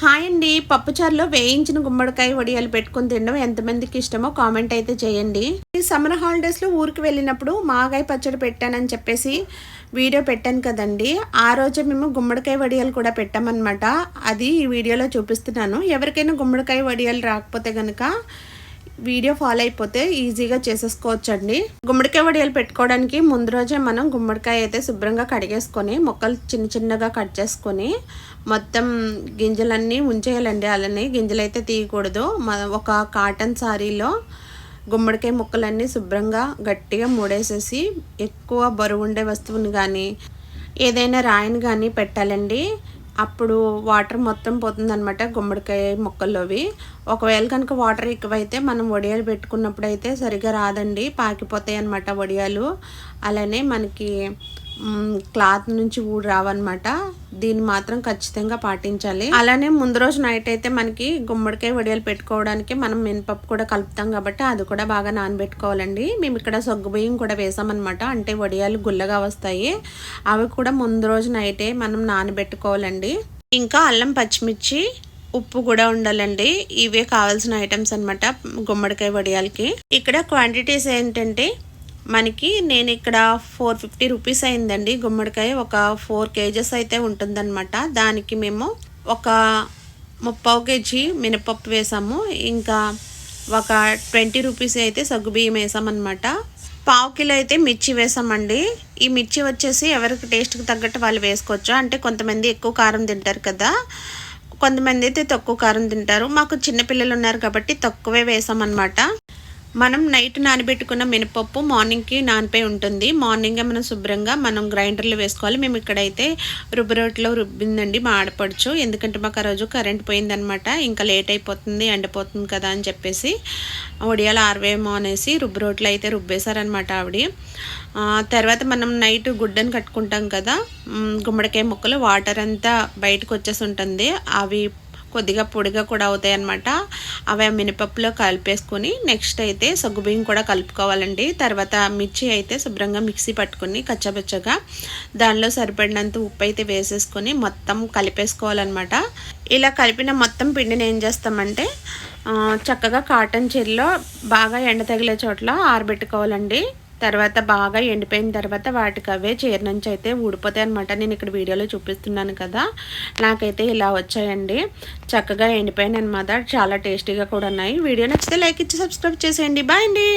Hi అండి. పప్పుచారులో వేయించిన గుమ్మడికాయ వడియాలు పెట్టుకొని తినడం ఎంతమందికి ఇష్టమో కామెంట్ అయితే చేయండి. ఈ సమ్మర్ హాలిడేస్లో ఊరికి వెళ్ళినప్పుడు మాగాయ పచ్చడి పెట్టానని చెప్పేసి వీడియో పెట్టాను కదండి. ఆ రోజే మేము గుమ్మడికాయ వడియాలు కూడా పెట్టామన్నమాట. అది ఈ వీడియోలో చూపిస్తున్నాను. ఎవరికైనా గుమ్మడికాయ వడియాలు రాకపోతే కనుక వీడియో ఫాలో అయిపోతే ఈజీగా చేసేసుకోవచ్చండి. గుమ్మడికాయ వడియాలు పెట్టుకోవడానికి ముందు రోజే మనం గుమ్మడికాయ అయితే శుభ్రంగా కడిగేసుకొని ముక్కలు చిన్న చిన్నగా కట్ చేసుకొని మొత్తం గింజలన్నీ ఉంచేయాలండి. అలానే గింజలు అయితే తీయకూడదు. ఒక కాటన్ సారీలో గుమ్మడికాయ ముక్కలన్నీ శుభ్రంగా గట్టిగా మూడేసేసి ఎక్కువ బరువు ఉండే వస్తువుని కానీ ఏదైనా రాయిని కానీ పెట్టాలండి. అప్పుడు వాటర్ మొత్తం పోతుందన్నమాట గుమ్మడికాయ ముక్కల్లోవి. ఒకవేళ కనుక వాటర్ ఎక్కువైతే మనం వడియాలు పెట్టుకున్నప్పుడు అయితే సరిగా రాదండి, పాకిపోతాయి అన్నమాట వడియాలు. అలానే మనకి క్లాత్ నుంచి ఊడి రావన్నమాట. దీన్ని మాత్రం ఖచ్చితంగా పాటించాలి. అలానే ముందు రోజు నైట్ అయితే మనకి గుమ్మడికాయ వడియాలు పెట్టుకోవడానికి మనం మినపప్పు కూడా కలుపుతాం కాబట్టి అది కూడా బాగా నానబెట్టుకోవాలండి. మేము ఇక్కడ సగ్గుబియ్యం కూడా వేసామన్నమాట. అంటే వడియాలు గుల్లగా వస్తాయి. అవి కూడా ముందు రోజు నైటే మనం నానబెట్టుకోవాలండి. ఇంకా అల్లం, పచ్చిమిర్చి, ఉప్పు కూడా ఉండాలండి. ఇవే కావాల్సిన ఐటమ్స్ అనమాట గుమ్మడికాయ వడియాలకి. ఇక్కడ క్వాంటిటీస్ ఏంటంటే మనకి నేను ఇక్కడ 450 రూపీస్ అయిందండి గుమ్మడికాయ. ఒక 4 కేజెస్ అయితే ఉంటుందన్నమాట. దానికి మేము ఒక 30 కేజీ మినపప్పు వేసాము. ఇంకా ఒక 20 రూపీస్ అయితే సగ్గుబియ్యం వేసామన్నమాట. 1/2 కిలో అయితే మిర్చి వేసామండి. ఈ మిర్చి వచ్చేసి ఎవరికి టేస్ట్కి తగ్గట్టు వాళ్ళు వేసుకోవచ్చు. అంటే కొంతమంది ఎక్కువ కారం తింటారు కదా, కొంతమంది అయితే తక్కువ కారం తింటారు. మాకు చిన్నపిల్లలు ఉన్నారు కాబట్టి తక్కువే వేసామన్నమాట. మనం నైట్ నానబెట్టుకున్న మినపప్పు మార్నింగ్కి నానిపోయి ఉంటుంది. మార్నింగే మనం శుభ్రంగా గ్రైండర్లో వేసుకోవాలి. మేము ఇక్కడైతే రుబ్బురోట్లో రుబ్బిందండి మా ఆడపడుచు. ఎందుకంటే మాకు ఆ రోజు కరెంట్ పోయిందనమాట. ఇంకా లేట్ అయిపోతుంది, ఎండిపోతుంది కదా అని చెప్పేసి వడియాలు ఆరవేమో అనేసి రుబ్బురోట్లో అయితే రుబ్బేశారనమాట ఆవిడ. తర్వాత మనం నైట్ గుడ్డను కట్టుకుంటాం కదా, గుమ్మడికాయ ముక్కలు వాటర్ అంతా బయటకు వచ్చేసి ఉంటుంది. అవి కొద్దిగా పొడిగా కూడా అవుతాయి అన్నమాట. అవి మినపప్పులో కలిపేసుకొని నెక్స్ట్ అయితే సగ్గుబియ్యం కూడా కలుపుకోవాలండి. తర్వాత మిర్చి అయితే శుభ్రంగా మిక్సీ పట్టుకొని కచ్చబచ్చగా దానిలో సరిపడినంత ఉప్పు అయితే వేసేసుకొని మొత్తం కలిపేసుకోవాలన్నమాట. ఇలా కలిపిన మొత్తం పిండిని ఏం చేస్తామంటే చక్కగా కాటన్ చీరలో బాగా ఎండ తగిలే చోట్ల ఆరబెట్టుకోవాలండి. తర్వాత బాగా ఎండిపోయిన తర్వాత వాటికి అవే చీర నుంచి అయితే ఊడిపోతాయి అనమాట. నేను ఇక్కడ వీడియోలో చూపిస్తున్నాను కదా, నాకైతే ఇలా వచ్చాయండి. చక్కగా ఎండిపోయినాయి అనమాట. చాలా టేస్టీగా కూడా ఉన్నాయి. వీడియో నచ్చితే లైక్ ఇచ్చి సబ్స్క్రైబ్ చేసేయండి. బాయ్ అండి.